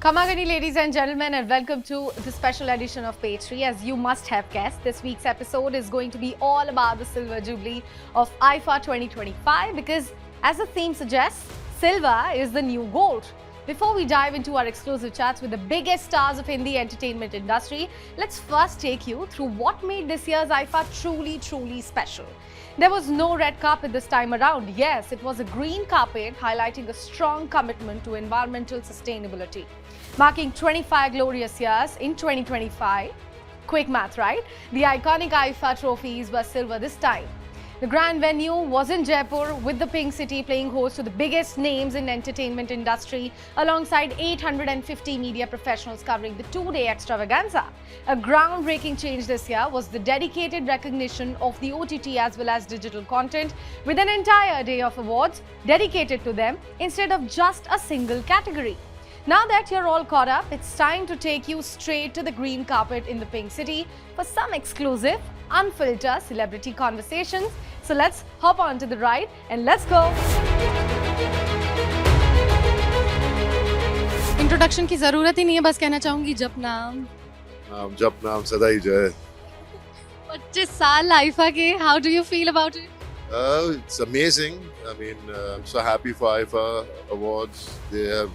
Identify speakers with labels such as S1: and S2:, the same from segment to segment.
S1: Kamagani, ladies and gentlemen, and welcome to the special edition of Page3. As you must have guessed, this week's episode is going to be all about the Silver Jubilee of IFA 2025 because, as the theme suggests, silver is the new gold. Before we dive into our exclusive chats with the biggest stars of Hindi entertainment industry, let's first take you through what made this year's IFA truly special. There was no red carpet this time around. Yes, it was a green carpet highlighting a strong commitment to environmental sustainability. Marking 25 glorious years in 2025, quick math, right? The iconic IFA trophies were silver this time. The grand venue was in Jaipur, with the Pink City playing host to the biggest names in entertainment industry alongside 850 media professionals covering the two-day extravaganza. A groundbreaking change this year was the dedicated recognition of the OTT as well as digital content, with an entire day of awards dedicated to them instead of just a single category. Now that you're all caught up, it's time to take you straight to the green carpet in the Pink City for some exclusive, unfiltered celebrity conversations. So let's hop on to the ride and let's go. Introduction की जरूरत ही नहीं है, बस कहना चाहूंगी जप नाम
S2: सदा ही जय.
S1: 25 साल IFA के. How do you feel about it?
S2: It's amazing. I mean, I'm so happy for IFA Awards. They have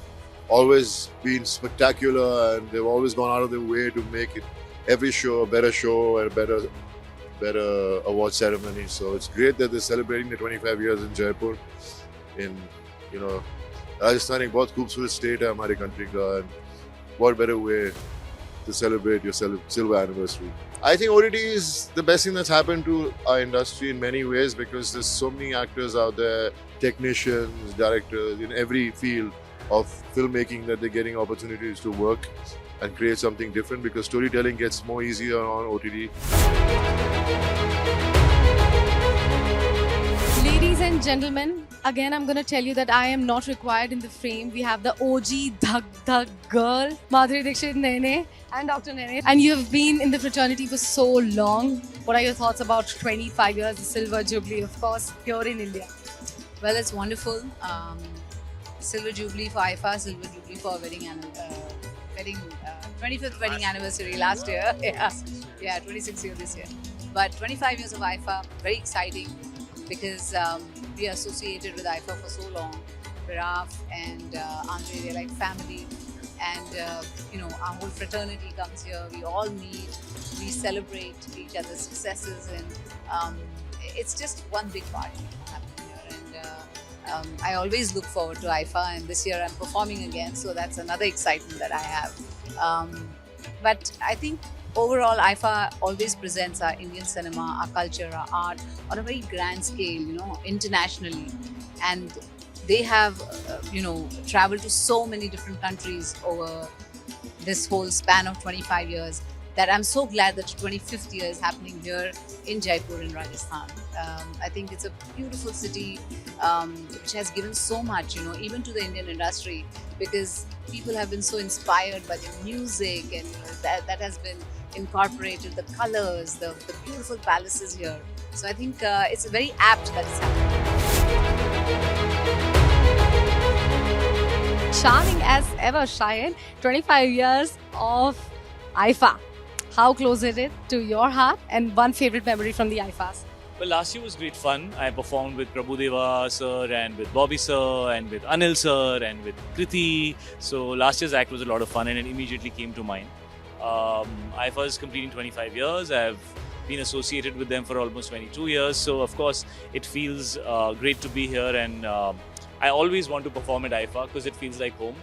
S2: always been spectacular and they've always gone out of their way to make it every show a better show and a better award ceremony. So it's great that they're celebrating the 25 years in Jaipur. In, you know, Rajasthan एक बहुत खूबसूरत state है हमारे country का, and what better way to celebrate your silver anniversary. I think OTT is the best thing that's happened to our industry in many ways because there's so many actors out there, technicians, directors in every field of filmmaking that they're getting opportunities to work and create something different because storytelling gets more easier on OTT.
S1: Ladies and gentlemen, again I'm going to tell you that I am not required in the frame. We have the OG Dhak girl, Madhuri Dixit Nene and Dr. Nene. And you have been in the fraternity for so long. What are your thoughts about 25 years, the Silver Jubilee, of course, here in India?
S3: Well, it's wonderful. Silver Jubilee for IFA, Silver Jubilee for 25th wedding anniversary last year. Yeah, 26 years this year. But 25 years of IFA, very exciting because we are associated with IFA for so long. Viraf and Andre, they're like family. And, you know, our whole fraternity comes here. We all meet, we celebrate each other's successes. And it's just one big party happening here. And I always look forward to IFA, and this year I'm performing again, so that's another excitement that I have. But I think overall IFA always presents our Indian cinema, our culture, our art on a very grand scale, you know, internationally. And they have, you know, traveled to so many different countries over this whole span of 25 years that I'm so glad that 25th year is happening here in Jaipur in Rajasthan. I think it's a beautiful city which has given so much, you know, even to the Indian industry because people have been so inspired by the music and that has been incorporated, the colors, the beautiful palaces here. So I think it's very apt that it's happening.
S1: Charming as ever, Shayan. 25 years of IFA. How close is it to your heart and one favorite memory from the IFAs?
S4: Well, last year was great fun. I performed with Prabhu Deva sir and with Bobby sir and with Anil sir and with Kriti. So last year's act was a lot of fun and it immediately came to mind. IFA is completing 25 years. I've been associated with them for almost 22 years. So of course, it feels great to be here and I always want to perform at IFA because it feels like home.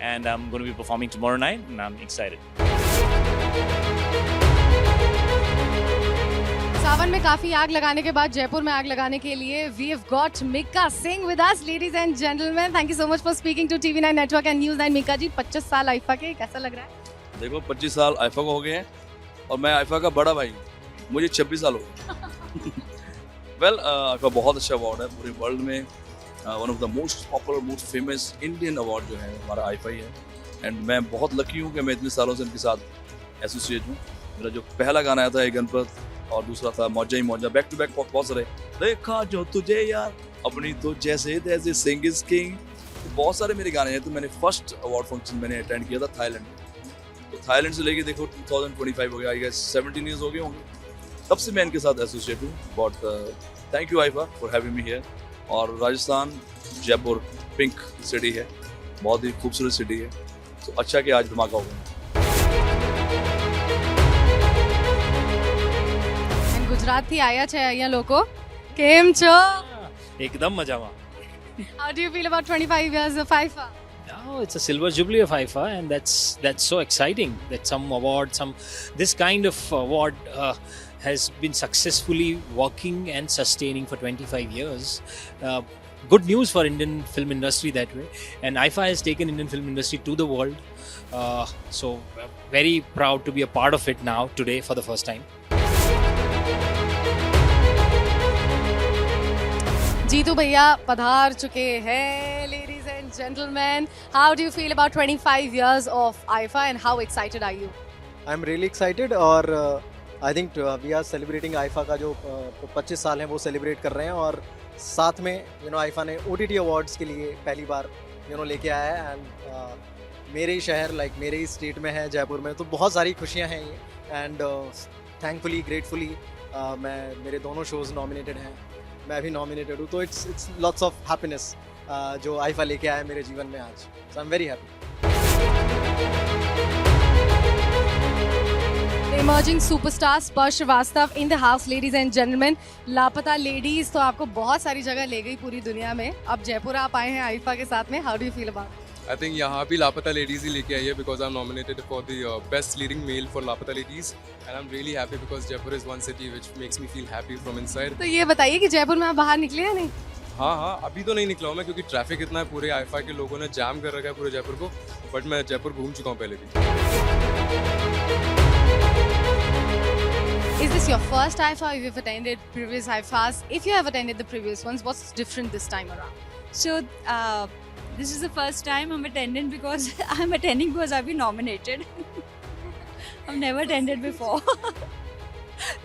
S4: And I'm going to be performing tomorrow night and I'm excited.
S1: सावन में काफी आग लगाने के बाद जयपुर में आग लगाने के लिए we have got Mika Singh with us, ladies and gentlemen. Thank you so much for speaking to TV9 Network and News9. Mika जी, 25 साल IFA के, कैसा लग रहा है?
S5: देखो 25 साल IFA को हो गए हैं और मैं IFA का बड़ा भाई हूँ, मुझे 26 साल हो गए. वेल IFA बहुत अच्छा अवार्ड है पूरे वर्ल्ड में. One of the most popular most famous Indian award जो है हमारा IFA ही है. एंड मैं बहुत लकी हूँ कि मैं इतने सालों से इनके साथ एसोसिएट हूँ. मेरा जो पहला गाना आया था ये गणपत और दूसरा था मौजा ही मौजा, बैक टू बैक बहुत सारे. देखा जो तुझे यार अपनी तो जैसे तैसे सिंग इज किंग तो बहुत सारे मेरे गाने हैं। तो मैंने फर्स्ट अवार्ड फंक्शन मैंने अटेंड किया था थाईलैंड में। तो थाईलैंड से लेके देखो 2025 हो गया, आई गेस 17 ईयर्स हो गए होंगे, तब से मैं इनके साथ एसोसिएट हूँ। But thank you IIFA for having me here. और राजस्थान, जयपुर पिंक सिटी है, बहुत ही खूबसूरत सिटी है। तो अच्छा कि आज धमाका हो गया।
S1: ગુજરાત થી આયા છે અહીંયા લોકો. કેમ છો?
S6: એકદમ મજામાં.
S1: How do you feel about 25 years of IFA?
S6: Oh, it's a silver jubilee of IFA, and that's so exciting that some award, this kind of award has been successfully working and sustaining for 25 years. Good news for Indian film industry that way, and IFA has taken Indian film industry to the world. So very proud to be a part of it now today for the first time.
S1: Jitu भैया पधार चुके हैं. Ladies and gentlemen, how do you feel about 25 years of IFA and how excited are you?
S7: I'm really excited और I think we are celebrating IFA का जो 25 साल हैं वो celebrate कर रहे हैं. और साथ में IFA ने OTT Awards के लिए पहली बार लेके आया है. एंड मेरे ही शहर मेरे ही स्टेट में है, जयपुर में, तो बहुत सारी खुशियाँ हैं ये. एंड थैंकफुली ग्रेटफुली मेरे दोनों शोज़ नॉमिनेटेड हैं, मैं भी नॉमिनेटेड हूँ. तो इट्स लॉट्स ऑफ हैप्पीनेस जो आइफा लेके आया है मेरे जीवन में आज. So I am very happy.
S1: Emerging superstar Sparsh Srivastava in the house, ladies and gentlemen. लापता लेडीज तो आपको बहुत सारी जगह ले गई पूरी दुनिया में. अब जयपुर आप आए हैं आइफा के साथ में. How do you feel about?
S8: I think यहाँ भी लापता लेडीज ही लेके आई है because I'm nominated for the best leading male for लापता ladies, and I'm really happy because Jaipur is one city which makes me feel happy from inside.
S1: तो ये बताइए कि जयपुर में आप बाहर निकले या नहीं?
S8: हाँ, अभी तो नहीं निकला हूँ मैं क्योंकि ट्रैफिक इतना है. पूरे आइफा के लोगों ने जाम कर रखा है पूरे जयपुर को. बट मैं जयपुर घूम चुका हूँ पहले भी.
S1: Is this your first IFA or you've attended previous IFAs? If you have attended the previous ones, what's different this time around?
S9: So this is the first time I'm attending because I'm attending because I've been nominated. I've never attended before.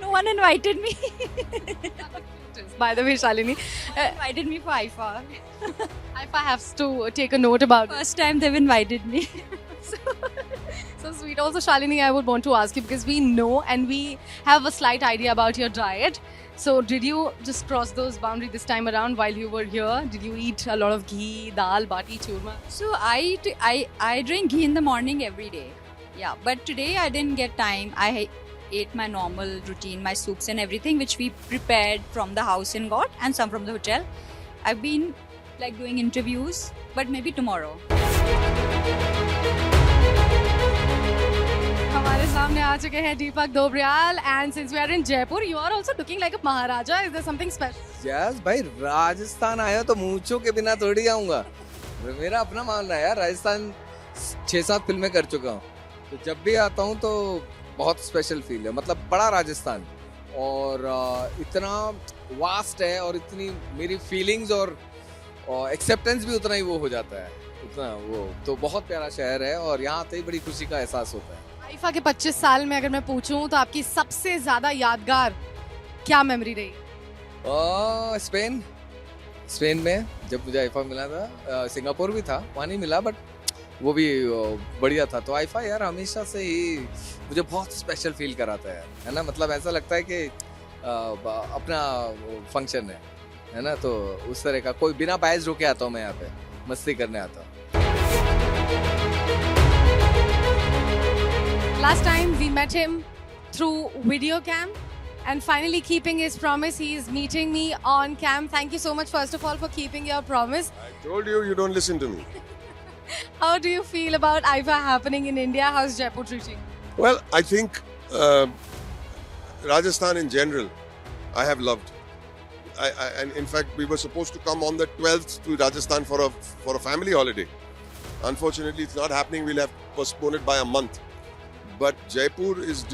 S9: No one invited me.
S1: By the way, Shalini,
S9: Invited me for IFA.
S1: IFA has to take a note about it.
S9: First time they've invited me.
S1: So sweet. Also, Shalini, I would want to ask you because we know and we have a slight idea about your diet. So, did you just cross those boundaries this time around while you were here? Did you eat a lot of ghee, dal, bati, churma?
S9: So I drink ghee in the morning every day. Yeah, but today I didn't get time. I ate my normal routine, my soups and everything which we prepared from the house and got, and some from the hotel. I've been doing interviews, but maybe tomorrow.
S1: हमारे सामने आ चुके हैं दीपक Dobriyal and since we are in Jaipur, you are also looking like a Maharaja. Is there something special?
S10: Yes भाई, राजस्थान आया तो मूंछों के बिना थोड़ी आऊँगा. मेरा अपना मानना है यार, राजस्थान 6-7 फिल्में कर चुका हूँ, तो जब भी आता हूँ तो बहुत स्पेशल फील है. मतलब बड़ा राजस्थान और इतना वास्ट है और इतनी मेरी फीलिंग्स और एक्सेप्टेंस भी उतना ही वो हो जाता है, उतना वो. तो बहुत प्यारा शहर है और यहाँ आते ही बड़ी खुशी का एहसास होता है.
S1: आइफा के 25 साल में अगर मैं पूछूं तो आपकी सबसे ज्यादा यादगार क्या मेमोरी रही?
S10: स्पेन में जब मुझे आइफा मिला था. सिंगापुर भी था, वहाँ नहीं मिला, बट वो भी बढ़िया था. तो आइफा यार हमेशा से ही मुझे बहुत स्पेशल फील कराता है ना. मतलब ऐसा लगता है कि अपना फंक्शन है ना. तो उस तरह का कोई बिना बायस रोके आता हूँ मैं यहाँ पे, मस्ती करने आता हूँ.
S1: Last time we met him through video cam and finally keeping his promise, he is meeting me on cam. Thank you so much first of all for keeping your promise.
S2: I told you, you don't listen to me.
S1: How do you feel about IFA happening in India? How's Jaipur treating?
S2: Well, I think Rajasthan in general, I have loved. And in fact, we were supposed to come on the 12th to Rajasthan for a family holiday. Unfortunately, it's not happening. We'll have postponed it by a month. But Jaipur is,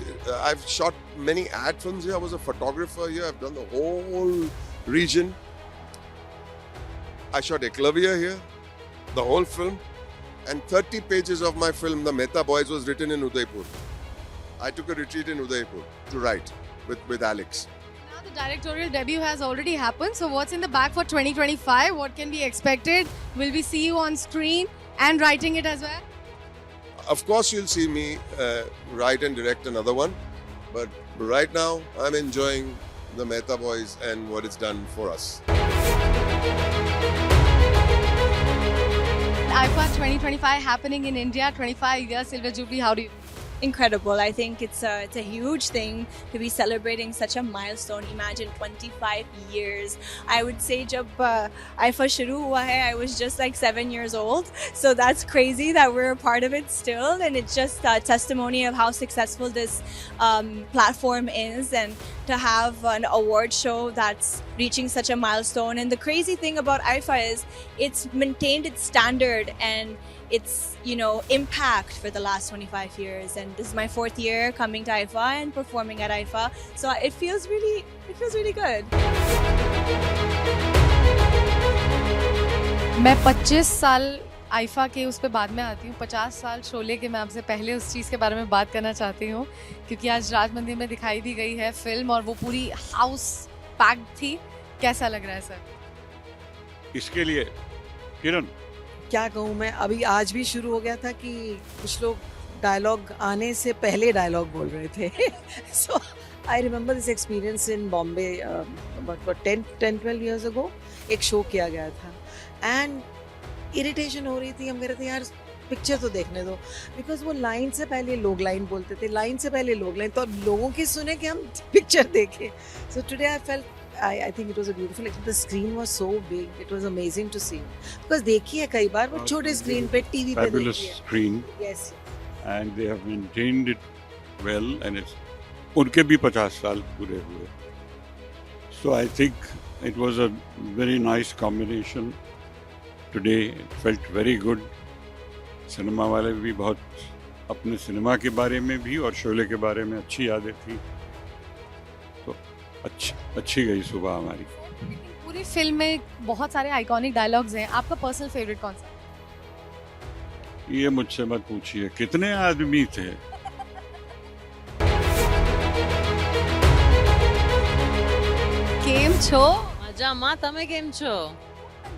S2: I've shot many ad films here. I was a photographer here. I've done the whole region. I shot Eklavya here, the whole film. And 30 pages of my film, The Mehta Boys, was written in Udaipur. I took a retreat in Udaipur to write with Alex.
S1: Now The directorial debut has already happened. So what's in the bag for 2025? What can be expected? Will we see you on screen and writing it as well?
S11: Of course, you'll see me write and direct another one. But right now, I'm enjoying the Mehta Boys and what it's done for us.
S1: IFA 2025 happening in India, 25 years Silver Jubilee. How do you?
S12: Incredible. I think it's a huge thing to be celebrating such a milestone. Imagine 25 years. I would say jab IFA shuru hua hai, I was just like 7 years old. So that's crazy that we're a part of it still. And it's just a testimony of how successful this platform is, and to have an award show that's reaching such a milestone. And the crazy thing about IFA is it's maintained its standard and its impact for the last 25 years, and this is my 4th year coming to IFA and performing at IFA, so it feels really good.
S1: मैं 25 साल IIFA के उस पे बाद में आती हूँ, 50 साल शोले के मैं आपसे पहले उस चीज़ के बारे में बात करना चाहती हूँ, क्योंकि आज राज मंदिर में दिखाई भी गई है फिल्म और वो पूरी हाउस पैक्ड थी. कैसा लग रहा है सर?
S13: इसके लिए किरण
S14: क्या कहूँ मैं, अभी आज भी शुरू हो गया था कि कुछ लोग डायलॉग आने से पहले डायलॉग बोल रहे थे. So I remember this experience in Bombay about 10-12 years ago. एक शो किया गया था एंड इरिटेशन हो रही थी. हम कह रहे थे यार पिक्चर तो देखने दो, बिकॉज वो लाइन से पहले लोग लाइन बोलते थे, लाइन से पहले लोग लाइन, तो लोगों की सुने कि हम पिक्चर देखें. So today I felt I think it was a beautiful experience. The screen was so big. It was amazing to see. Because देखी है कई बार वो छोटे स्क्रीन पे टीवी पे देखी है.
S13: fabulous screen.
S14: Yes.
S13: And they have maintained it well, and it's उनके भी 50 साल पूरे हुए. So I think it was a very nice combination. Today it felt very good. Cinema वाले भी बहुत अपने सिनेमा के बारे में भी और शोले के बारे में अच्छी यादें थी. अच्छी गई सुबह हमारी.
S1: पूरी फिल्म में बहुत सारे आइकॉनिक डायलॉग्स हैं. आपका पर्सनल फेवरेट कौन सा?
S13: ये मुझसे मत पूछिए, कितने आदमी थे.
S1: કેમ છો?
S15: મજામાં, તમે કેમ છો?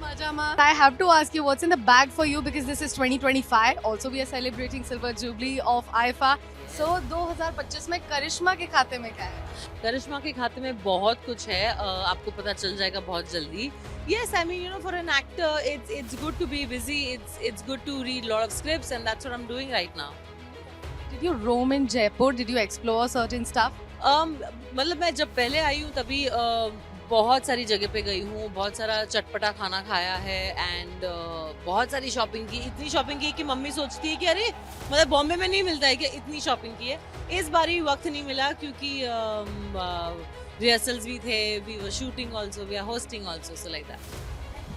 S1: મજામાં. I have to ask you what's in the bag for you, because this is 2025. Also we are celebrating Silver Jubilee of IFA. So 2025 में करिश्मा के खाते में क्या है?
S15: करिश्मा के खाते में बहुत कुछ है, आपको पता चल जाएगा बहुत जल्दी. Yes, I mean, for an actor, it's good to be busy. It's good to read a lot of scripts, and that's what I'm doing right now.
S1: Did you roam in Jaipur? Did you explore certain stuff?
S15: मतलब मैं जब पहले आई हूँ तभी बहुत सारी जगह पे गई हूँ, बहुत सारा चटपटा खाना खाया है, एंड बहुत सारी शॉपिंग की. इतनी शॉपिंग की कि मम्मी सोचती है कि अरे मतलब बॉम्बे में नहीं मिलता है कि इतनी शॉपिंग की है. इस बार ही वक्त नहीं मिला क्योंकि रिहर्सल्स भी थे, we were shooting also, we are hosting also, so like that.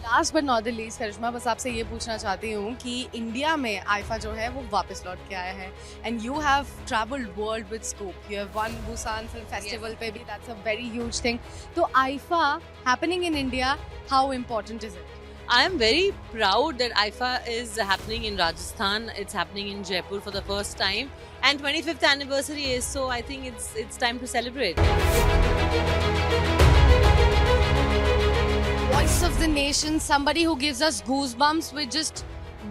S1: Last but not the least Karishma, बस आपसे ये पूछना चाहती हूँ कि इंडिया में आईफा जो है वो वापस लौट के आया है, and you have travelled world with scope. You have won Busan film festival पे भी, that's a very huge thing. तो IIFA happening in India, how important is it?
S15: I am very proud that IFA is happening in Rajasthan. It's happening in Jaipur for the first time, and 25th anniversary is, so I think it's time to celebrate.
S1: Voice of the nation, somebody who gives us goosebumps with just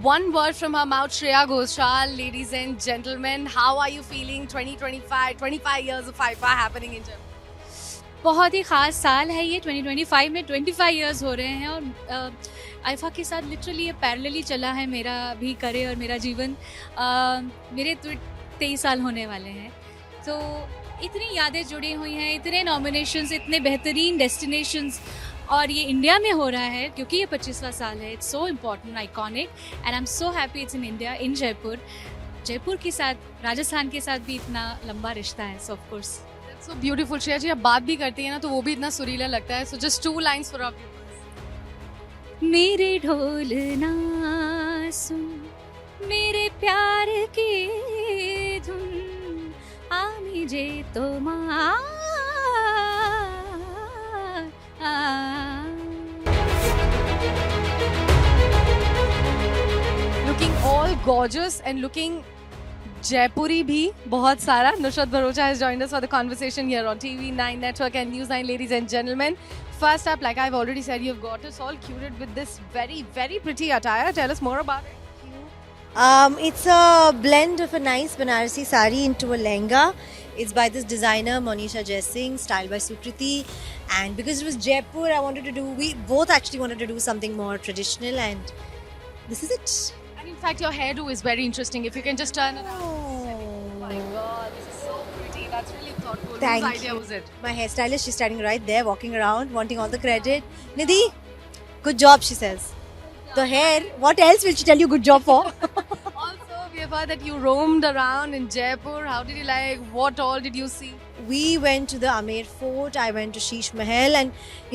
S1: one word from her mouth, Shreya Ghoshal. Ladies and gentlemen, how are you feeling? 25 years of IFA happening in Jaipur.
S16: बहुत ही ख़ास साल है ये. 2025 में 25 years हो रहे हैं, और आईफा के साथ लिटरली ये पैरेलली चला है मेरा भी करियर, मेरा जीवन. मेरे 23 साल होने वाले हैं, तो इतनी यादें जुड़ी हुई हैं, इतने नॉमिनेशंस, इतने बेहतरीन डेस्टिनेशंस, और ये इंडिया में हो रहा है क्योंकि ये 25वां साल है. It's so important, iconic, and I am so happy it's in India, in Jaipur. Jaipur के साथ राजस्थान के साथ भी इतना लंबा रिश्ता है, so of course.
S1: So beautiful. Shreya ji, आप बात भी करती हैं ना तो वो भी इतना सुरीला लगता है. So just 2 lines for our viewers.
S16: मेरे ढोल ना सुन, मेरे प्यार की धुन, आमी जे तो माँ.
S1: Looking all gorgeous and looking Jaipuri bhi bahut sara. Nusrat Bharocha has joined us for the conversation here on TV9 Network and News9, ladies and gentlemen. First up, like I've already said, you've got us all curated with this very, very pretty attire. Tell us more about it.
S17: It's a blend of a nice Banarasi sari into a lehenga. It's by this designer Monisha Jaising, styled by Sukriti. And because it was Jaipur, we both actually wanted to do something more traditional, and this is it.
S1: And in fact, your hairdo is very interesting. If you can just turn around. Oh my god, this is so pretty. That's really thoughtful.
S17: Thank
S1: Whose idea
S17: you.
S1: was it?
S17: My hairstylist, she's standing right there, walking around, wanting all the credit. Nidhi, good job, she says. The hair, what else will she tell you good job for?
S1: Also, we have heard that you roamed around in Jaipur. How did you like? What all did you see?
S17: We went to the Amer Fort, I went to Sheesh Mahal, and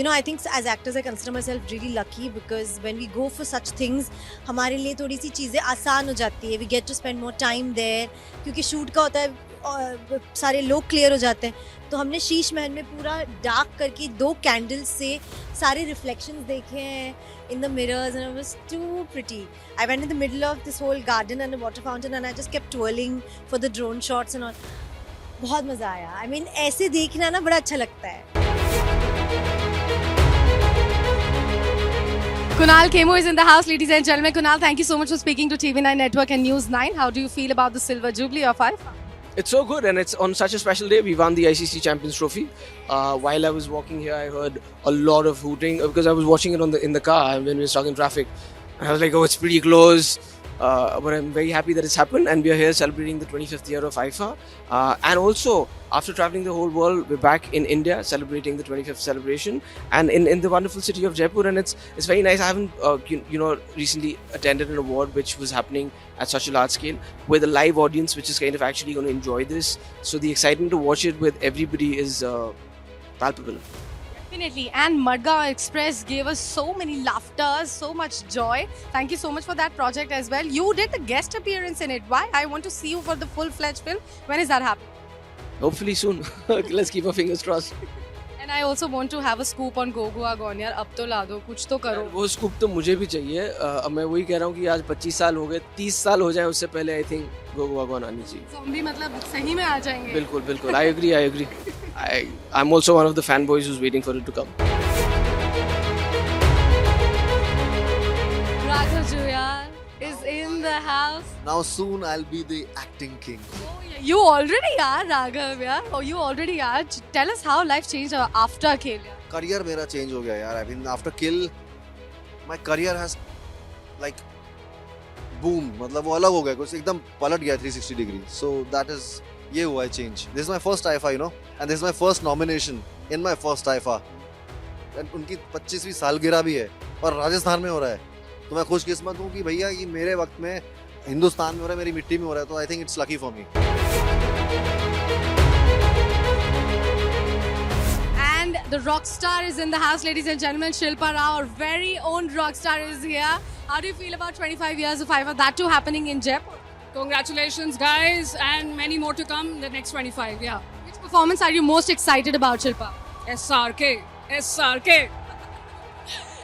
S17: I think as actors I consider myself really lucky because when we go for such things, हमारे लिए थोड़ी सी चीज़ें आसान हो जाती है. We get to spend more time there क्योंकि shoot का होता है और सारे लोग clear हो जाते हैं. तो हमने शीश महल में पूरा डार्क करके 2 कैंडल्स से सारे रिफ्लेक्शंस देखे हैं in the mirrors, and it was too pretty. I went in the middle of this whole garden and a water fountain, and I just kept twirling for the drone shots and all. बहुत मजा आया. I mean, ऐसे देखना ना बड़ा अच्छा लगता है.
S1: Kunal Khemu is in the house, ladies and gentlemen. Kunal, thank you so much for speaking to TV9 Network and News9. How do you feel about the Silver Jubilee of IFA?
S18: It's so good, and it's on such a special day. We won the ICC Champions Trophy. While I was walking here, I heard a lot of hooting because I was watching it in the car when we were stuck in traffic. And I was like, oh, it's pretty close. But I'm very happy that it's happened, and we are here celebrating the 25th year of IFA. And also, after traveling the whole world, we're back in India celebrating the 25th celebration, and in the wonderful city of Jaipur. And it's very nice. I haven't recently attended an award which was happening at such a large scale with a live audience, which is kind of actually going to enjoy this. So the excitement to watch it with everybody is palpable.
S1: Definitely. And Madgaon Express gave us so many laughters, so much joy. Thank you so much for that project as well. You did the guest appearance in it. Why? I want to see you for the full-fledged film. When is that happening?
S18: Hopefully soon. Let's keep our fingers crossed.
S1: And I also want to have a scoop on Gogua Gone. यार अब तो ला दो, कुछ तो करो.
S18: वो scoop तो मुझे भी चाहिए. अब मैं वही कह रहा हूँ कि आज 25 साल हो गए, 30 साल हो जाए उससे पहले आई थिंक गोगोआ गॉन आनी चाहिए.
S1: Zombie मतलब सही में आ जाएंगे.
S18: बिल्कुल बिल्कुल. I agree. I'm also one of the fanboys who's waiting for it to come.
S1: Raghav Juyar is in the house.
S19: Now soon I'll be the acting king.
S1: You already are, Raghav, yeah? Oh, you already are. Tell us how life changed after Kill.
S19: Career मेरा change हो गया यार. I mean after Kill, my career has like boom. मतलब वो अलग हो गया. कुछ एकदम पलट गया 360 degree. So that is ये हुआ है change. This is my first IFA, and this is my first nomination in my first IFA. And उनकी 25वीं सालगिरह भी है और राजस्थान में हो रहा है. तो मैं खुशकिस्मत हूँ कि भैया ये मेरे वक्त में हिंदुस्तान में हो रहा है, मेरी मिट्टी में हो रहा है. तो I think it's lucky for me.
S1: And the rock star is in the house, ladies and gentlemen. Shilpa Rao, our very own rock star, is here. How do you feel about 25 years of IFA? That too happening in Jaipur.
S20: Congratulations, guys, and many more to come in the next 25. Yeah.
S1: Which performance are you most excited about, Shilpa?
S20: SRK.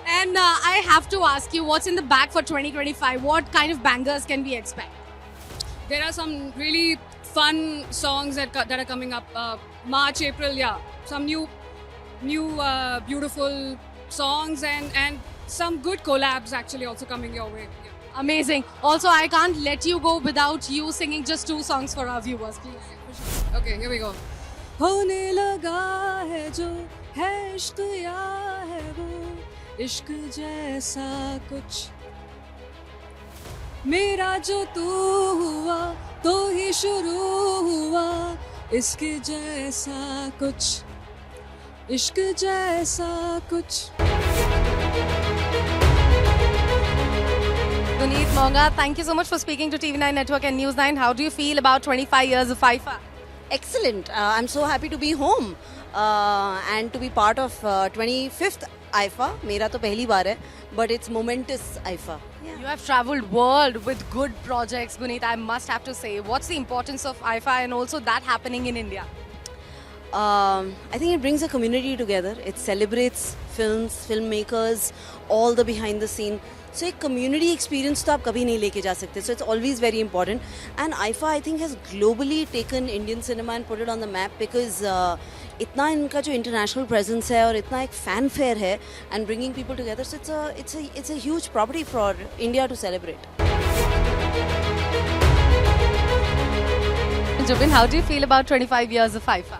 S1: And I have to ask you, what's in the bag for 2025? What kind of bangers can we expect?
S20: There are some really fun songs that are coming up. March, April, yeah. Some new beautiful songs and some good collabs actually also coming your way. Yeah.
S1: Amazing. Also, I can't let you go without you singing just 2 songs for our viewers, please.
S20: Okay, here we go. होने लगा है जो है इश्क या है वो इश्क जैसा कुछ मेरा जो तू हुआ तो ही शुरू हुआ इसके जैसा कुछ इश्क जैसा कुछ.
S1: Guneet Monga, thank you so much for speaking to TV9 Network and News9. How do you feel about 25 years of IFA?
S21: Excellent. I'm so happy to be home and to be part of 25th IFA. मेरा तो पहली बार है, but it's momentous IFA. Yeah.
S1: You have travelled world with good projects, Guneet. I must have to say, what's the importance of IFA and also that happening in India?
S21: I think it brings a community together. It celebrates films, filmmakers, all the behind the scene. सो एक community experience तो आप कभी नहीं लेके जा सकते. So it's always very important. And IIFA I think has globally taken Indian cinema and put it on the map because इतना इनका जो इंटरनेशनल प्रेजेंस है और इतना एक फैन फेयर है and bringing people together. So it's a huge property for India to celebrate.
S1: Jubin, how do you feel about 25 years of IFA?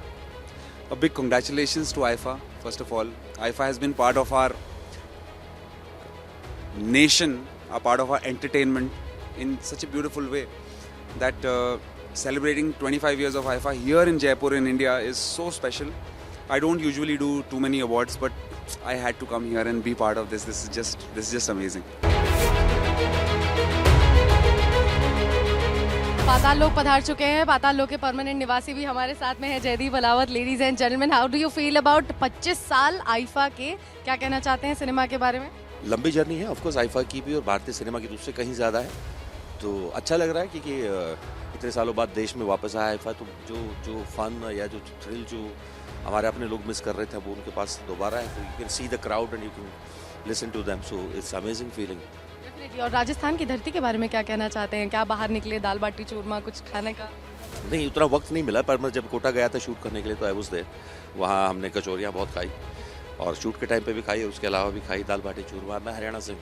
S3: A big congratulations to IFA, first of all. IFA has been part of our nation, a part of our entertainment in such a beautiful way that celebrating 25 years of IFA here in Jaipur in India is so special. I don't usually do too many awards, but I had to come here and be part of this. This is just amazing.
S1: पाताल लोक पधार चुके हैं. पाताल लोक के permanent निवासी भी हमारे साथ में है, Jaideep Ahlawat. Ladies and gentleman, how do you feel about 25 साल आईफा के? क्या कहना चाहते हैं सिनेमा के बारे में?
S22: लंबी जर्नी है ऑफकोर्स आईफा की भी और भारतीय सिनेमा की दूसरे कहीं ज़्यादा है. तो अच्छा लग रहा है क्योंकि इतने सालों बाद देश में वापस आया आईफा. तो जो फन या जो थ्रिल जो हमारे अपने लोग मिस कर रहे थे वो उनके पास दोबारा है. तो you can see the crowd and you can listen to them. So it's amazing feeling.
S1: और राजस्थान की धरती के बारे में क्या कहना चाहते हैं? क्या बाहर निकले, दाल बाटी चूरमा कुछ खाने का?
S22: नहीं, उतना वक्त नहीं मिला, पर मैं जब कोटा गया था शूट करने के लिए तो आई वाज देयर. वहाँ हमने कचौरियाँ बहुत खाई और शूट के टाइम पे भी खाई और उसके अलावा भी खाई दाल बाटी चूरमा. मैं हरियाणा से हूँ.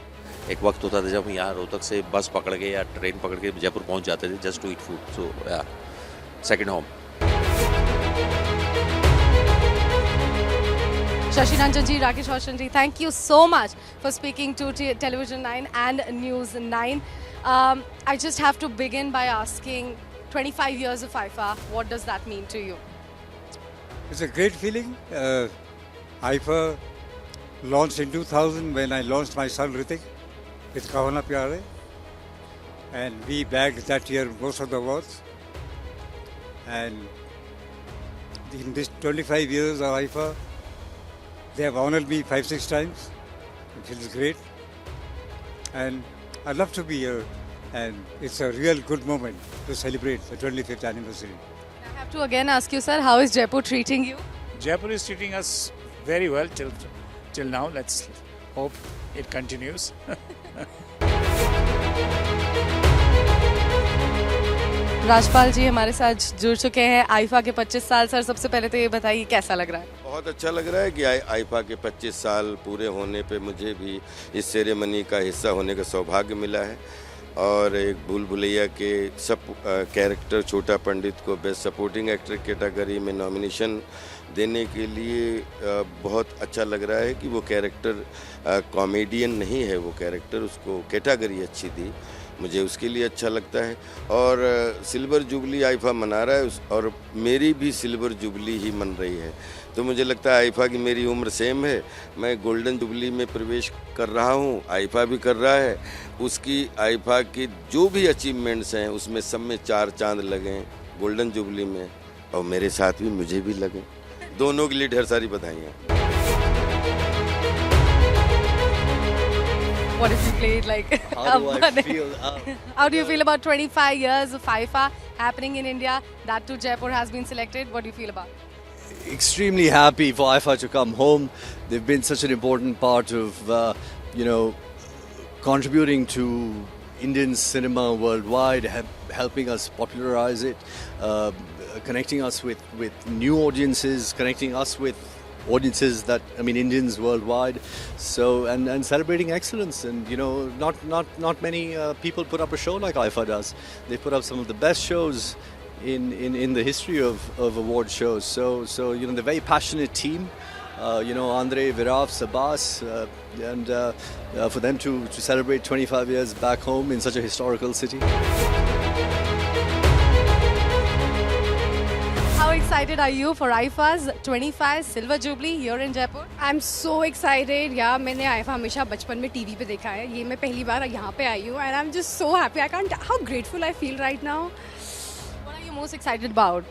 S22: एक वक्त होता था जब हम यहाँ रोहतक से बस पकड़ के या ट्रेन पकड़ के जयपुर पहुँच जाते थे जस्ट टू ईट फूड. सो या second home.
S1: Shashi Ranjan ji, Rakesh Roshan ji, thank you so much for speaking to Television 9 and News 9. I just have to begin by asking, 25 years of IFA, what does that mean to you?
S13: It's a great feeling. IFA launched in 2000 when I launched my son Ritik with Kahana Pyare, and we bagged that year most of the awards. And in this 25 years of IFA, they have honored me 5-6 times. It feels great. And I love to be here. And it's a real good moment to celebrate the 25th anniversary.
S1: I have to again ask you, sir, how is Jaipur treating you?
S23: Jaipur is treating us very well till now. Let's hope it continues.
S1: Rajpal ji हमारे साथ जुड़ चुके हैं. IIFA के 25 साल. Sir, सबसे पहले तो ये बताइए कैसा लग रहा है?
S24: बहुत अच्छा लग रहा है कि आईफा के 25 साल पूरे होने पे मुझे भी इस सेरेमनी का हिस्सा होने का सौभाग्य मिला है. और एक भूल भुलैया के सब कैरेक्टर छोटा पंडित को बेस्ट सपोर्टिंग एक्टर कैटेगरी में नॉमिनेशन देने के लिए बहुत अच्छा लग रहा है कि वो कैरेक्टर कॉमेडियन नहीं है. वो कैरेक्टर उसको कैटेगरी अच्छी दी, मुझे उसके लिए अच्छा लगता है. और सिल्वर जुबली आईफा मना रहा है और मेरी भी सिल्वर जुबली ही मन रही है. तो मुझे लगता है आईफा की मेरी उम्र सेम है. मैं गोल्डन जुबली में प्रवेश कर रहा हूँ, आईफा भी कर रहा है. उसकी आईफा की जो भी अचीवमेंट्स हैं उसमें सब में 4 चांद लगे गोल्डन जुबली में, और मेरे साथ भी मुझे भी लगे. दोनों के लिए ढेर सारी बधाइयाँ.
S1: What have you played like?
S25: How do I feel?
S1: How do you feel about 25 years of IFA happening in India? That too, Jaipur has been selected. What do you feel about it?
S25: Extremely happy for IFA to come home. They've been such an important part of, contributing to Indian cinema worldwide, helping us popularize it, connecting us with new audiences, connecting us with audiences Indians worldwide. So and celebrating excellence, and not many people put up a show like IFA does. They put up some of the best shows in the history of award shows. So the very passionate team, Andre, Viraf, Sabas, and for them to celebrate 25 years back home in such a historical city.
S1: How excited are you for IFA's 25 Silver Jubilee here in Jaipur?
S26: I'm so excited. Yeah, मैंने IFA हमेशा बचपन में TV पे देखा है. ये मैं पहली बार यहाँ पे आई हूँ, and I'm just so happy. I can't. How grateful I feel right now.
S1: What are you most excited about?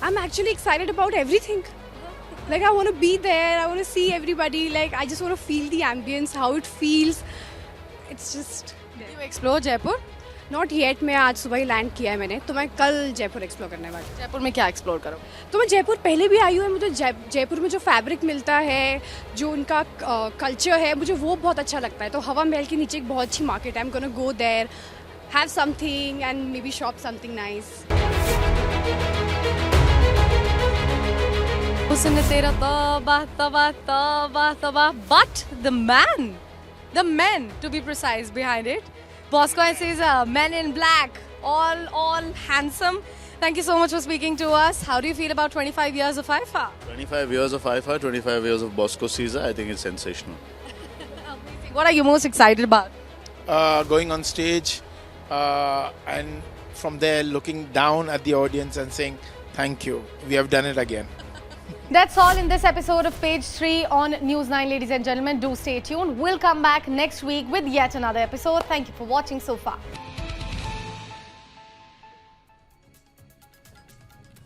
S26: I'm actually excited about everything. Like I want to be there. I want to see everybody. Like I just want to feel the ambience, how it feels. It's just.
S1: Did you explore Jaipur?
S26: Not yet, मैं आज सुबह ही land किया है मैंने, तो मैं कल Jaipur explore करने वाली हूँ।
S1: जयपुर में क्या एक्सप्लोर करो?
S26: तो मैं जयपुर पहले भी आई हूँ, मुझे जयपुर में जो फैब्रिक मिलता है, जो उनका कल्चर है, मुझे वो बहुत अच्छा लगता है। तो हवा महल के नीचे एक बहुत अच्छी मार्केट है, I am gonna go there, have something and maybe shop something nice.
S1: उसने तेरा तौबा तौबा तौबा तौबा, but the man to be precise behind it, Bosco says Men in Black, all handsome. Thank you so much for speaking to us. How do you feel about 25 years of IFA?
S4: 25 years of IFA, 25 years of Bosco Caesar, I think it's sensational.
S1: What are you most excited about?
S5: Going on stage and from there looking down at the audience and saying, thank you, we have done it again.
S1: That's all in this episode of Page 3 on News 9, ladies and gentlemen. Do stay tuned. We'll come back next week with yet another episode. Thank you for watching so far.